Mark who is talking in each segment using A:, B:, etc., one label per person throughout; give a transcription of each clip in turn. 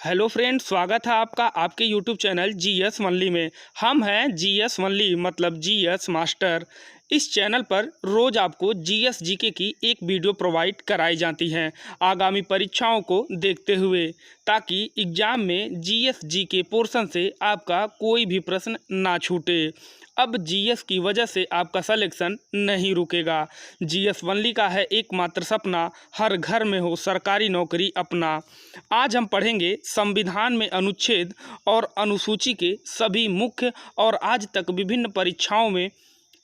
A: Hello friend, स्वागत है आपका आपके यूट्यूब चैनल जीएस वनली में। हम हैं जीएस वनली मतलब जीएस मास्टर। इस चैनल पर रोज़ आपको जीएस जीके की एक वीडियो प्रोवाइड कराई जाती हैं आगामी परीक्षाओं को देखते हुए, ताकि एग्ज़ाम में जीएस जीके पोर्शन से आपका कोई भी प्रश्न ना छूटे। अब जीएस की वजह से आपका सिलेक्शन नहीं रुकेगा। जीएस वनली का है एकमात्र सपना, हर घर में हो सरकारी नौकरी अपना। आज हम पढ़ेंगे संविधान में अनुच्छेद और अनुसूची के सभी मुख्य और आज तक विभिन्न परीक्षाओं में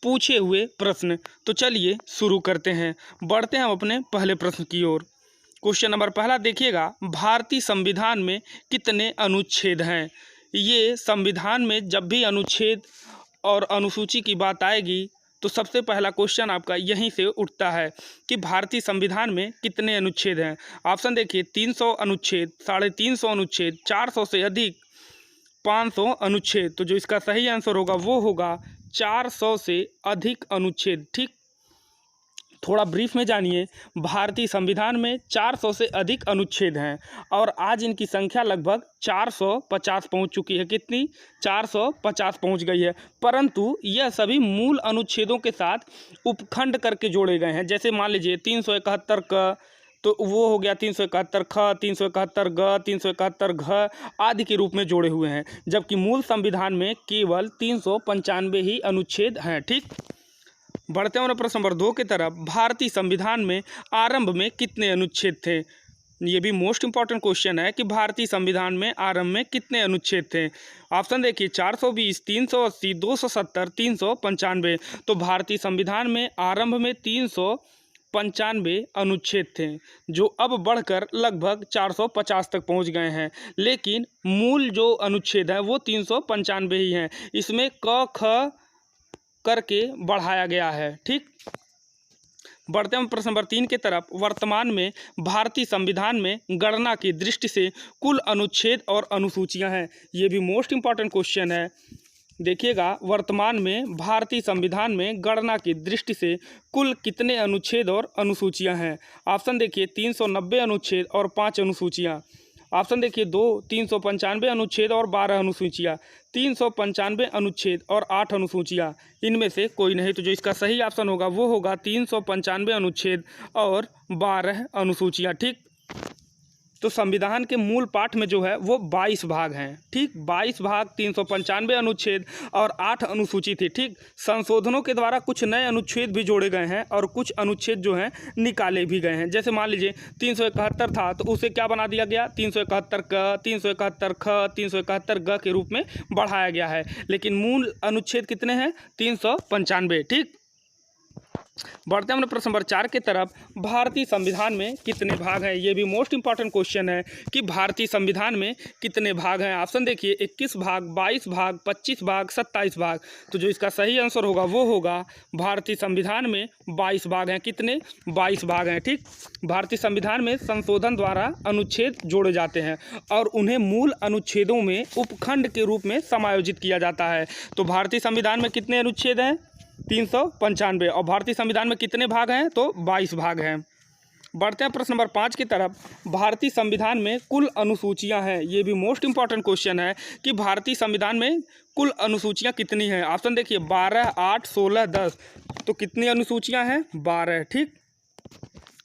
A: पूछे हुए प्रश्न। तो चलिए शुरू करते हैं, बढ़ते हैं हम अपने पहले प्रश्न की ओर। क्वेश्चन नंबर पहला देखिएगा, भारतीय संविधान में कितने अनुच्छेद हैं? ये संविधान में जब भी अनुच्छेद और अनुसूची की बात आएगी तो सबसे पहला क्वेश्चन आपका यहीं से उठता है कि भारतीय संविधान में कितने अनुच्छेद हैं। ऑप्शन देखिए, 300 अनुच्छेद, 350 अनुच्छेद, 400 से अधिक, 500 अनुच्छेद। तो जो इसका सही आंसर होगा वो होगा 400 से अधिक अनुच्छेद। ठीक, थोड़ा ब्रीफ में जानिए। भारतीय संविधान में 400 से अधिक अनुच्छेद हैं और आज इनकी संख्या लगभग 450 पहुंच चुकी है। कितनी? 450 पहुंच गई है। परंतु यह सभी मूल अनुच्छेदों के साथ उपखंड करके जोड़े गए हैं। जैसे मान लीजिए 371 क, तो वो हो गया 371 ख, 371 ग, 371 घ आदि के रूप में जोड़े हुए हैं, जबकि मूल संविधान में केवल 395 ही अनुच्छेद हैं। ठीक, बढ़ते हैं प्रश्न नंबर 2 की तरफ। भारतीय संविधान में आरंभ में कितने अनुच्छेद थे? ये भी मोस्ट इंपॉर्टेंट क्वेश्चन है कि भारतीय संविधान में आरंभ में कितने अनुच्छेद थे। ऑप्शन देखिए, 420, 380, 270, 395। तो भारतीय संविधान में आरंभ में 395 अनुच्छेद थे, जो अब बढ़कर लगभग 450 तक पहुंच गए हैं। लेकिन मूल जो अनुच्छेद है वो 395 ही हैं। इसमें क ख करके बढ़ाया गया है। ठीक, बढ़ते हैं प्रश्न नंबर 3 की तरफ। वर्तमान में भारतीय संविधान में गणना की दृष्टि से कुल अनुच्छेद और अनुसूचियां हैं। ये भी मोस्ट इंपॉर्टेंट क्वेश्चन है। देखिएगा, वर्तमान में भारतीय संविधान में गणना की दृष्टि से कुल कितने अनुच्छेद और अनुसूचियां हैं? ऑप्शन देखिए, 390 अनुच्छेद और 5 अनुसूचियां। ऑप्शन देखिए, 2, 395 अनुच्छेद और 12 अनुसूचियाँ, 395 अनुच्छेद और 8 अनुसूचियाँ। इनमें से कोई नहीं। तो जो इसका सही ऑप्शन होगा वो होगा 395 अनुच्छेद और 12 अनुसूचियाँ। ठीक, तो संविधान के मूल पाठ में जो है वो 22 भाग हैं। ठीक, 22 भाग, 395 अनुच्छेद और 8 अनुसूची थी। ठीक, संशोधनों के द्वारा कुछ नए अनुच्छेद भी जोड़े गए हैं और कुछ अनुच्छेद जो हैं निकाले भी गए हैं। जैसे मान लीजिए 371 था तो उसे क्या बना दिया गया? 371 क, 371 ख, 371 ग के रूप में बढ़ाया गया है। लेकिन मूल अनुच्छेद कितने हैं? 395। ठीक, बढ़ते हैं प्रश्न नंबर 4 की तरफ। भारतीय संविधान में कितने भाग हैं? ये भी मोस्ट इंपॉर्टेंट क्वेश्चन है कि भारतीय संविधान में कितने भाग हैं। ऑप्शन देखिए, 21 भाग, 22 भाग, 25 भाग, 27 भाग। तो जो इसका सही आंसर होगा वो होगा भारतीय संविधान में 22 भाग हैं। कितने? 22 भाग हैं। ठीक, भारतीय संविधान में संशोधन द्वारा अनुच्छेद जोड़े जाते हैं और उन्हें मूल अनुच्छेदों में उपखंड के रूप में समायोजित किया जाता है। तो भारतीय संविधान में कितने अनुच्छेद हैं? 395। और भारतीय संविधान में कितने भाग हैं? तो 22 भाग हैं। बढ़ते हैं प्रश्न नंबर 5 की तरफ। भारतीय संविधान में कुल अनुसूचियां हैं। ये भी मोस्ट इंपॉर्टेंट क्वेश्चन है कि भारतीय संविधान में कुल अनुसूचियां कितनी हैं। ऑप्शन देखिए, 12, 8, 16, 10। तो कितनी अनुसूचियां हैं? 12। ठीक,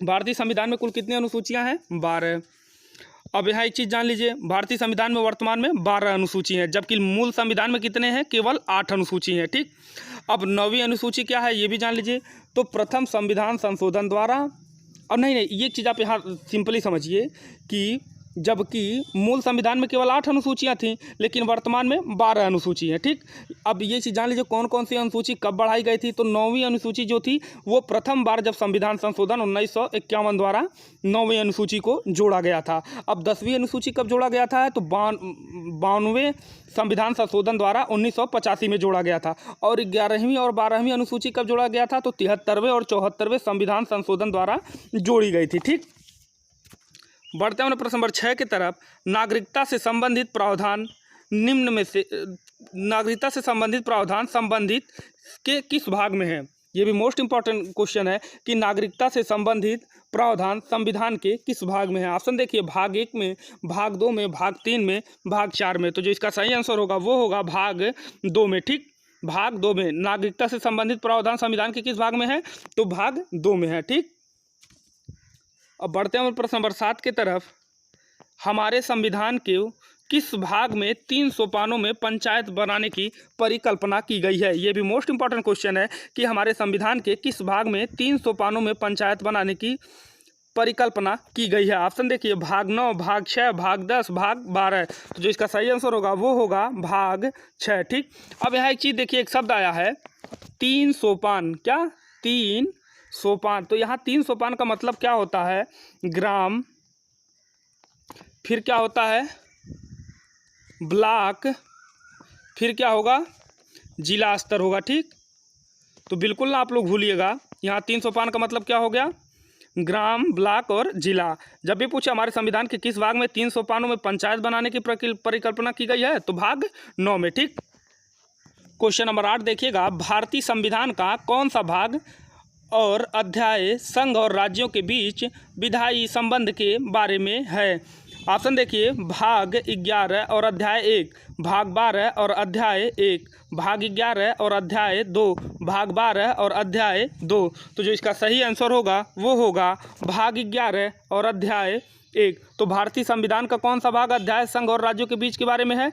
A: भारतीय संविधान में कुल कितनी अनुसूचियां हैं? 12। अब यहाँ एक चीज़ जान लीजिए, भारतीय संविधान में वर्तमान में 12 अनुसूची हैं, जबकि मूल संविधान में कितने हैं? केवल 8 अनुसूची हैं। ठीक, अब 9वीं अनुसूची क्या है ये भी जान लीजिए। तो प्रथम संविधान संशोधन द्वारा, अब नहीं, ये चीज़ आप यहाँ सिंपली समझिए कि जबकि मूल संविधान में केवल 8 अनुसूचियाँ थीं, लेकिन वर्तमान में 12 अनुसूची हैं। ठीक, अब ये चीज़ जान लीजिए कौन कौन सी अनुसूची कब बढ़ाई गई थी। तो 9वीं अनुसूची जो थी वो प्रथम बार जब संविधान संशोधन 1951 द्वारा 9वीं अनुसूची को जोड़ा गया था। अब 10वीं अनुसूची कब जोड़ा गया था? तो 92वें संविधान संशोधन द्वारा 1985 में जोड़ा गया था। और 11वीं और 12वीं अनुसूची कब जोड़ा गया था? तो 73वें और 74वें संविधान संशोधन द्वारा जोड़ी गई थी। ठीक, बढ़ते हैं प्रश्न नंबर 6 की तरफ। नागरिकता से संबंधित प्रावधान निम्न में से नागरिकता से संबंधित प्रावधान संबंधित के किस भाग में है? ये भी मोस्ट इंपॉर्टेंट क्वेश्चन है कि नागरिकता से संबंधित प्रावधान संविधान के किस भाग में है। ऑप्शन देखिए, भाग 1 में, भाग 2 में, भाग 3 में, भाग 4 में। तो जो इसका सही आंसर होगा वो होगा भाग 2 में। ठीक, भाग 2 में नागरिकता से संबंधित प्रावधान संविधान के किस भाग में है, तो भाग 2 में है। ठीक, अब बढ़ते हैं प्रश्न नंबर 7 की तरफ। हमारे संविधान के किस भाग में 3 सोपानों में पंचायत बनाने की परिकल्पना की गई है। ये भी मोस्ट इंपॉर्टेंट क्वेश्चन है कि हमारे संविधान के किस भाग में 3 सोपानों में पंचायत बनाने की परिकल्पना की गई है। ऑप्शन देखिए, भाग 9, भाग 6, भाग 10, भाग 12। तो जो इसका सही आंसर होगा वो होगा भाग 6। ठीक, अब यहाँ एक चीज़ देखिए, एक शब्द आया है 3 सोपान। क्या, 3 सोपान। तो यहाँ 3 सोपान का मतलब क्या होता है, ग्राम, फिर क्या होता है ब्लॉक, फिर क्या होगा जिला स्तर होगा। ठीक, तो बिल्कुल ना आप लोग भूलिएगा, यहाँ 3 सोपान का मतलब क्या हो गया, ग्राम, ब्लॉक और जिला। जब भी पूछे हमारे संविधान के किस भाग में 3 सोपानों में पंचायत बनाने की परिकल्पना की गई है, तो भाग 9 में। ठीक, क्वेश्चन नंबर 8 देखिएगा, भारतीय संविधान का कौन सा भाग और अध्याय संघ और राज्यों के बीच विधायी संबंध के बारे में है। ऑप्शन देखिए, भाग 11 और अध्याय 1, भाग 12 और अध्याय 1, भाग 11 और अध्याय 2, भाग 12 और अध्याय 2। तो जो इसका सही आंसर होगा वो होगा भाग 11 और अध्याय 1। तो भारतीय संविधान का कौन सा भाग अध्याय संघ और राज्यों के बीच के बारे में है,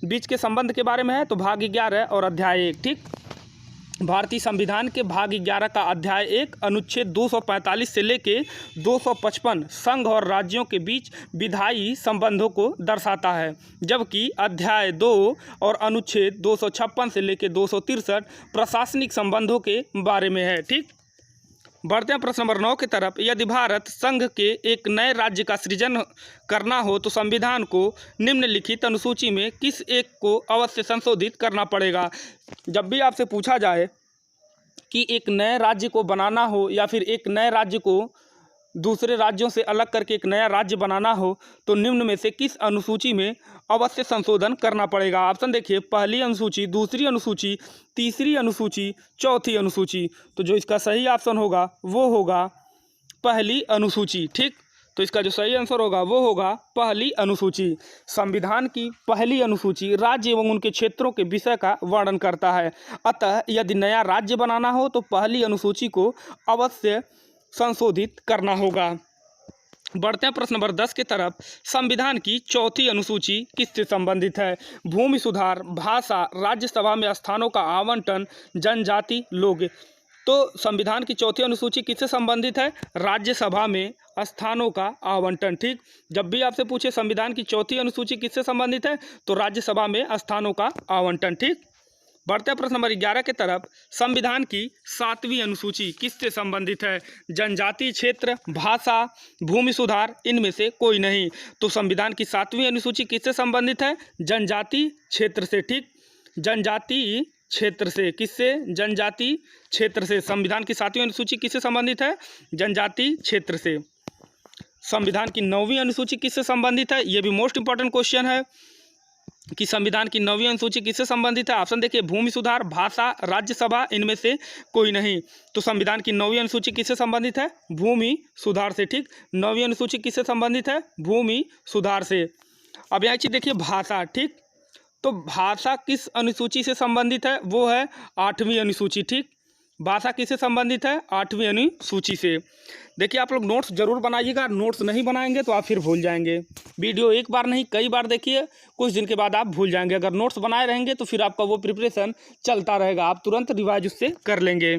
A: बीच के संबंध के बारे में है, तो भाग 11 और अध्याय 1। ठीक, भारतीय संविधान के भाग 11 का अध्याय 1 अनुच्छेद 245 से लेके 255 संघ और राज्यों के बीच विधायी संबंधों को दर्शाता है, जबकि अध्याय 2 और अनुच्छेद 256 से लेके 263 प्रशासनिक संबंधों के बारे में है। ठीक, बढ़ते हैं प्रश्न नंबर 9 की तरफ। यदि भारत संघ के एक नए राज्य का सृजन करना हो तो संविधान को निम्नलिखित अनुसूची में किस एक को अवश्य संशोधित करना पड़ेगा। जब भी आपसे पूछा जाए कि एक नए राज्य को बनाना हो या फिर एक नए राज्य को दूसरे राज्यों से अलग करके एक नया राज्य बनाना हो, तो निम्न में से किस अनुसूची में अवश्य संशोधन करना पड़ेगा। ऑप्शन देखिए, पहली अनुसूची, दूसरी अनुसूची, तीसरी अनुसूची, चौथी अनुसूची। तो जो इसका सही ऑप्शन होगा वो होगा पहली अनुसूची। ठीक, तो इसका जो सही आंसर होगा वो होगा पहली अनुसूची। संविधान की पहली अनुसूची राज्य एवं उनके क्षेत्रों के विषय का वर्णन करता है। अतः यदि नया राज्य बनाना हो तो पहली अनुसूची को अवश्य संशोधित करना होगा। बढ़ते हैं प्रश्न नंबर 10 की तरफ। संविधान की चौथी अनुसूची किससे संबंधित है। भूमि सुधार, भाषा, राज्यसभा में स्थानों का आवंटन, जनजाति, लोग। तो संविधान की चौथी अनुसूची किससे संबंधित है, राज्यसभा में स्थानों का आवंटन। ठीक, जब भी आपसे पूछे संविधान की चौथी अनुसूची किससे संबंधित है, तो राज्यसभा में स्थानों का आवंटन। ठीक, बढ़ते हैं प्रश्न नंबर 11 की तरफ। संविधान की 7वीं अनुसूची किससे संबंधित है। जनजातीय क्षेत्र, भाषा, भूमि सुधार, इनमें से कोई नहीं। तो संविधान की 7वीं अनुसूची किससे संबंधित है, जनजातीय क्षेत्र से। ठीक, जनजातीय क्षेत्र से, किससे, जनजातीय क्षेत्र से। संविधान की 7वीं अनुसूची किससे संबंधित है, जनजातीय क्षेत्र से। संविधान की 9वीं अनुसूची किससे संबंधित है, यह भी मोस्ट इंपॉर्टेंट क्वेश्चन है कि संविधान की 9वीं अनुसूची किससे संबंधित है। ऑप्शन देखिए, भूमि सुधार, भाषा, राज्यसभा, इनमें से कोई नहीं। तो संविधान की 9वीं अनुसूची किससे संबंधित है, भूमि सुधार से। ठीक, 9वीं अनुसूची किससे संबंधित है, भूमि सुधार से। अब यहाँ चीज देखिए, भाषा। ठीक, तो भाषा किस अनुसूची से संबंधित है, वो है 8वीं अनुसूची। ठीक, भाषा किससे संबंधित है, 8वीं अनुसूची से। देखिए, आप लोग नोट्स जरूर बनाइएगा, नोट्स नहीं बनाएंगे तो आप फिर भूल जाएंगे। वीडियो एक बार नहीं कई बार देखिए, कुछ दिन के बाद आप भूल जाएंगे। अगर नोट्स बनाए रहेंगे तो फिर आपका वो प्रिपरेशन चलता रहेगा, आप तुरंत रिवाइज उससे कर लेंगे।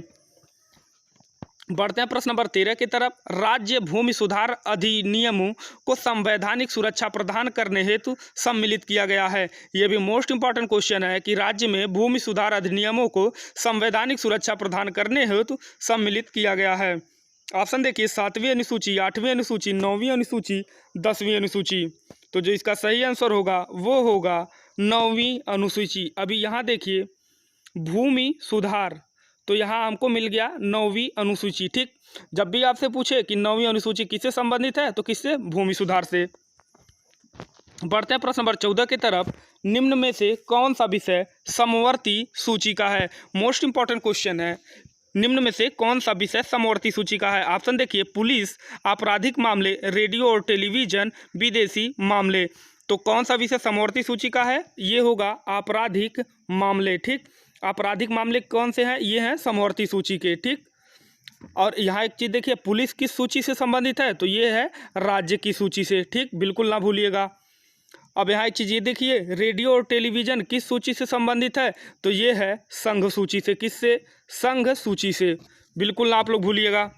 A: बढ़ते हैं प्रश्न नंबर 13 की तरफ। राज्य भूमि सुधार अधिनियमों को संवैधानिक सुरक्षा प्रदान करने हेतु सम्मिलित किया गया है। यह भी मोस्ट इंपॉर्टेंट क्वेश्चन है कि राज्य में भूमि सुधार अधिनियमों को संवैधानिक सुरक्षा प्रदान करने हेतु सम्मिलित किया गया है। ऑप्शन देखिए, 7वीं अनुसूची, 8वीं अनुसूची, 9वीं अनुसूची, 10वीं अनुसूची। तो जो इसका सही आंसर होगा वो होगा 9वीं अनुसूची। अभी यहाँ देखिए, भूमि सुधार, तो यहाँ हमको मिल गया 9वीं अनुसूची। ठीक, जब भी आपसे पूछे कि 9वीं अनुसूची किससे संबंधित है, तो किससे, भूमि सुधार से। बढ़ते हैं प्रश्न नंबर 14 की तरफ। निम्न में से कौन सा विषय समवर्ती सूची का है। मोस्ट इंपॉर्टेंट क्वेश्चन है। निम्न में से कौन सा विषय समवर्ती सूची का है? ऑप्शन देखिए, पुलिस, आपराधिक मामले, रेडियो और टेलीविजन, विदेशी मामले। तो कौन सा विषय समवर्ती सूची का है? ये होगा आपराधिक मामले। ठीक, आपराधिक मामले कौन से हैं? ये हैं समवर्ती सूची के। ठीक, और यहाँ एक चीज़ देखिए, पुलिस किस सूची से संबंधित है? तो ये है राज्य की सूची से। ठीक, बिल्कुल ना भूलिएगा। अब यहाँ एक चीज़ ये देखिए, रेडियो और टेलीविज़न किस सूची से संबंधित है? तो ये है संघ सूची से। किससे? संघ सूची से। बिल्कुल ना आप लोग भूलिएगा।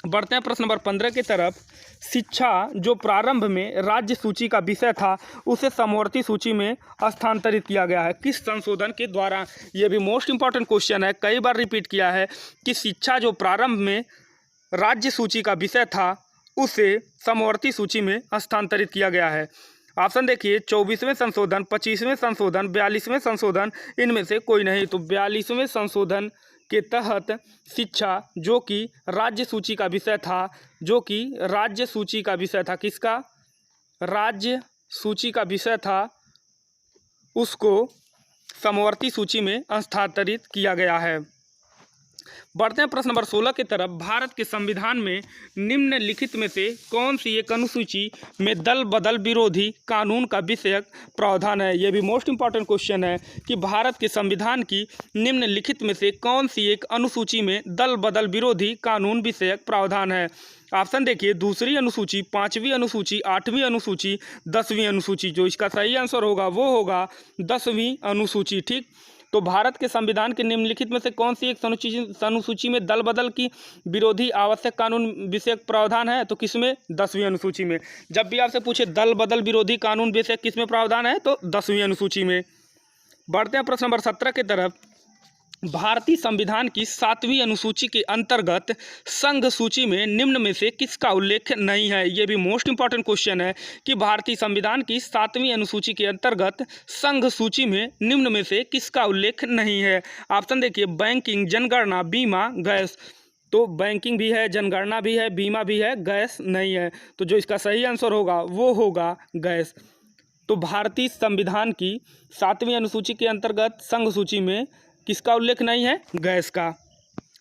A: बढ़ते हैं प्रश्न नंबर 15 की तरफ। शिक्षा जो प्रारंभ में राज्य सूची का विषय था उसे समवर्ती सूची में स्थानांतरित किया गया है, किस संशोधन के द्वारा? ये भी मोस्ट इंपॉर्टेंट क्वेश्चन है, कई बार रिपीट किया है कि शिक्षा जो प्रारंभ में राज्य सूची का विषय था उसे समवर्ती सूची में स्थानांतरित किया गया है। ऑप्शन देखिए, 24वें संशोधन, 25वें संशोधन, 42वें संशोधन, इनमें से कोई नहीं। तो 42वें संशोधन के तहत शिक्षा जो कि राज्य सूची का विषय था, जो कि राज्य सूची का विषय था, किसका? राज्य सूची का विषय था, उसको समवर्ती सूची में स्थानांतरित किया गया है। बढ़ते हैं प्रश्न नंबर 16 की तरफ। भारत के संविधान में निम्नलिखित में से कौन सी एक अनुसूची में दल बदल विरोधी कानून का विषयक प्रावधान है? यह भी मोस्ट इंपॉर्टेंट क्वेश्चन है कि भारत के संविधान की निम्नलिखित में से कौन सी एक अनुसूची में दल बदल विरोधी कानून विषयक प्रावधान है? ऑप्शन देखिए, दूसरी अनुसूची, 5वीं अनुसूची, 8वीं अनुसूची, 10वीं अनुसूची। जो इसका सही आंसर होगा वो होगा 10वीं अनुसूची। ठीक, तो भारत के संविधान के निम्नलिखित में से कौन सी एक अनुसूची में दल बदल की विरोधी आवश्यक कानून विषयक प्रावधान है? तो किसमें? 10वीं अनुसूची में। जब भी आपसे पूछे दल बदल विरोधी कानून विषयक किसमें प्रावधान है, तो 10वीं अनुसूची में। बढ़ते हैं प्रश्न नंबर 17 की तरफ। भारतीय संविधान की 7वीं अनुसूची के अंतर्गत संघ सूची में निम्न में से किसका उल्लेख नहीं है? ये भी मोस्ट इंपॉर्टेंट क्वेश्चन है कि भारतीय संविधान की 7वीं अनुसूची के अंतर्गत संघ सूची में निम्न में से किसका उल्लेख नहीं है? ऑप्शन देखिए, बैंकिंग, जनगणना, बीमा, गैस। तो बैंकिंग भी है, जनगणना भी है, बीमा भी है, गैस नहीं है। तो जो इसका सही आंसर होगा वो होगा गैस। तो भारतीय संविधान की 7वीं अनुसूची के अंतर्गत संघ सूची में किसका उल्लेख नहीं है? गैस का।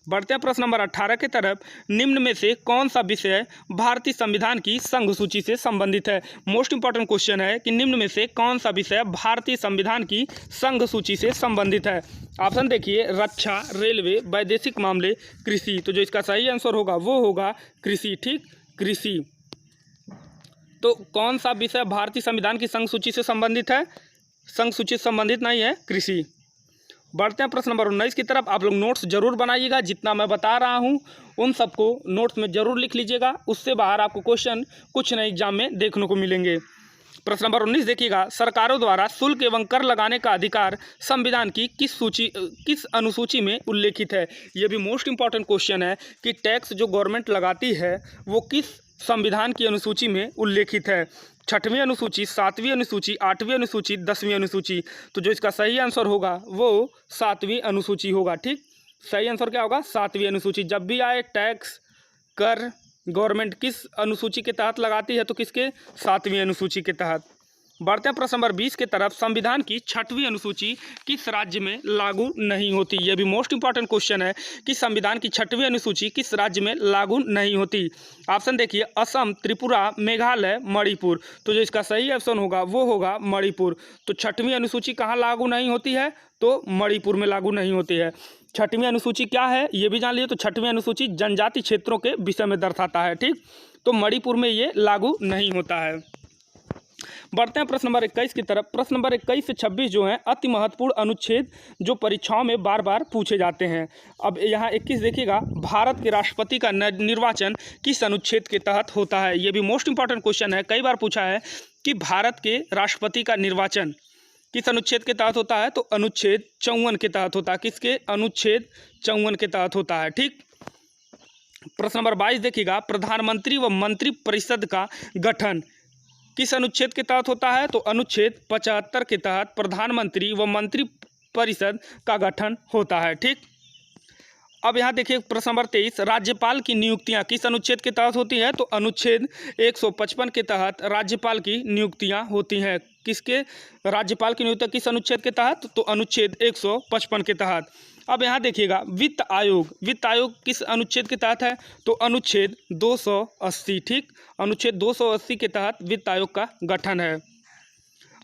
A: बढ़ते हैं प्रश्न नंबर 18 की तरफ। निम्न में से कौन सा विषय भारतीय संविधान की संघ सूची से संबंधित है? मोस्ट इंपॉर्टेंट क्वेश्चन है कि निम्न में से कौन सा विषय भारतीय संविधान की संघ सूची से संबंधित है? ऑप्शन देखिए, रक्षा, रेलवे, वैदेशिक मामले, कृषि। तो जो इसका सही आंसर होगा वो होगा कृषि। ठीक, कृषि। तो कौन सा विषय भारतीय संविधान की संघ सूची से संबंधित है? संघ सूची से संबंधित नहीं है, कृषि। बढ़ते हैं प्रश्न नंबर 19 की तरफ। आप लोग नोट्स जरूर बनाइएगा, जितना मैं बता रहा हूं उन सबको नोट्स में जरूर लिख लीजिएगा, उससे बाहर आपको क्वेश्चन कुछ नहीं एग्जाम में देखने को मिलेंगे। प्रश्न नंबर 19 देखिएगा, सरकारों द्वारा शुल्क एवं कर लगाने का अधिकार संविधान की किस अनुसूची में उल्लेखित है? ये भी मोस्ट इंपॉर्टेंट क्वेश्चन है कि टैक्स जो गवर्नमेंट लगाती है वो किस संविधान की अनुसूची में उल्लेखित है? 6वीं अनुसूची, 7वीं अनुसूची, 8वीं अनुसूची, 10वीं अनुसूची। तो जो इसका सही आंसर होगा वो 7वीं अनुसूची होगा। ठीक, सही आंसर क्या होगा? 7वीं अनुसूची। जब भी आए टैक्स, कर गवर्नमेंट किस अनुसूची के तहत लगाती है? तो किसके? 7वीं अनुसूची के तहत। बढ़ते हैं प्रश्न नंबर 20 की तरफ। संविधान की 6वीं अनुसूची किस राज्य में लागू नहीं होती? यह भी मोस्ट इंपॉर्टेंट क्वेश्चन है कि संविधान की 6वीं अनुसूची किस राज्य में लागू नहीं होती? ऑप्शन देखिए, असम, त्रिपुरा, मेघालय, मणिपुर। तो जो इसका सही ऑप्शन होगा वो होगा मणिपुर। तो 6वीं अनुसूची कहाँ लागू नहीं होती है? तो मणिपुर में लागू नहीं होती है। 6वीं अनुसूची क्या है ये भी जान लीजिए। तो 6वीं अनुसूची जनजाति क्षेत्रों के विषय में दर्शाता है। ठीक, तो मणिपुर में ये लागू नहीं होता है। बढ़ते हैं प्रश्न नंबर 21 की तरफ। प्रश्न नंबर 21 से 26 जो हैं अति महत्वपूर्ण अनुच्छेद जो परीक्षाओं में बार बार पूछे जाते हैं। अब यहाँ 21 देखिएगा, भारत के राष्ट्रपति का निर्वाचन किस अनुच्छेद के तहत होता है? ये भी मोस्ट इंपॉर्टेंट क्वेश्चन है, कई बार पूछा है कि भारत के राष्ट्रपति का निर्वाचन किस अनुच्छेद के तहत होता है? तो अनुच्छेद 54 के तहत होता है। किसके? अनुच्छेद 54 के तहत होता है। ठीक, प्रश्न नंबर 22 देखिएगा, प्रधानमंत्री व मंत्री परिषद का गठन किस अनुच्छेद के तहत होता है? तो अनुच्छेद 75 के तहत प्रधानमंत्री व मंत्री परिषद का गठन होता है। ठीक, अब यहाँ देखिए प्रश्न नंबर 23, राज्यपाल की नियुक्तियाँ किस अनुच्छेद के तहत होती हैं? तो अनुच्छेद 155 के तहत राज्यपाल की नियुक्तियाँ होती हैं। किसके? राज्यपाल की नियुक्ति किस अनुच्छेद के तहत? तो अनुच्छेद 155 के तहत। अब यहाँ देखिएगा वित्त आयोग किस अनुच्छेद के तहत है? तो अनुच्छेद 280। ठीक, अनुच्छेद 280 के तहत वित्त आयोग का गठन है।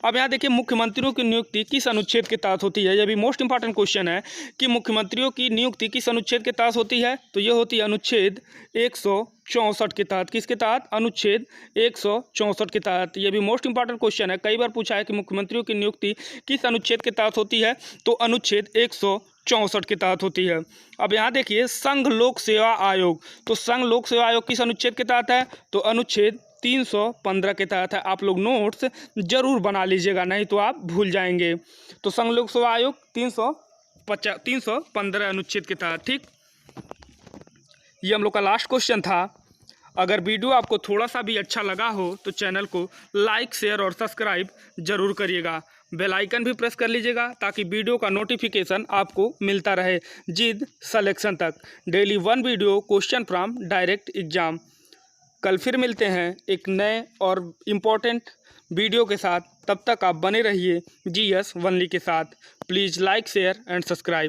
A: अब यहाँ देखिए मुख्यमंत्रियों की नियुक्ति किस अनुच्छेद के तहत होती है? यह भी मोस्ट इंपॉर्टेंट क्वेश्चन है कि मुख्यमंत्रियों की नियुक्ति किस अनुच्छेद के तहत होती है? तो ये होती है अनुच्छेद 164 के तहत। किसके तहत? अनुच्छेद 164 के तहत। यह भी मोस्ट इंपॉर्टेंट क्वेश्चन है, कई बार पूछा है कि मुख्यमंत्रियों की नियुक्ति किस अनुच्छेद के तहत होती है? तो अनुच्छेद 164 के तहत होती है। अब यहाँ देखिए संघ लोक सेवा आयोग, तो संघ लोक सेवा आयोग किस अनुच्छेद के तहत है? तो अनुच्छेद 315 के तहत है। आप लोग नोट्स जरूर बना लीजिएगा, नहीं तो आप भूल जाएंगे। तो संघ लोक सेवा आयोग 315 अनुच्छेद के तहत। ठीक, ये हम लोग का लास्ट क्वेश्चन था। अगर वीडियो आपको थोड़ा सा भी अच्छा लगा हो तो चैनल को लाइक, शेयर और सब्सक्राइब जरूर करिएगा। बेल आइकन भी प्रेस कर लीजिएगा ताकि वीडियो का नोटिफिकेशन आपको मिलता रहे जिद सिलेक्शन तक। Daily 1 video question from direct exam. कल फिर मिलते हैं एक नए और इम्पोर्टेंट वीडियो के साथ। तब तक आप बने रहिए GS Only के साथ। Please like, share and subscribe.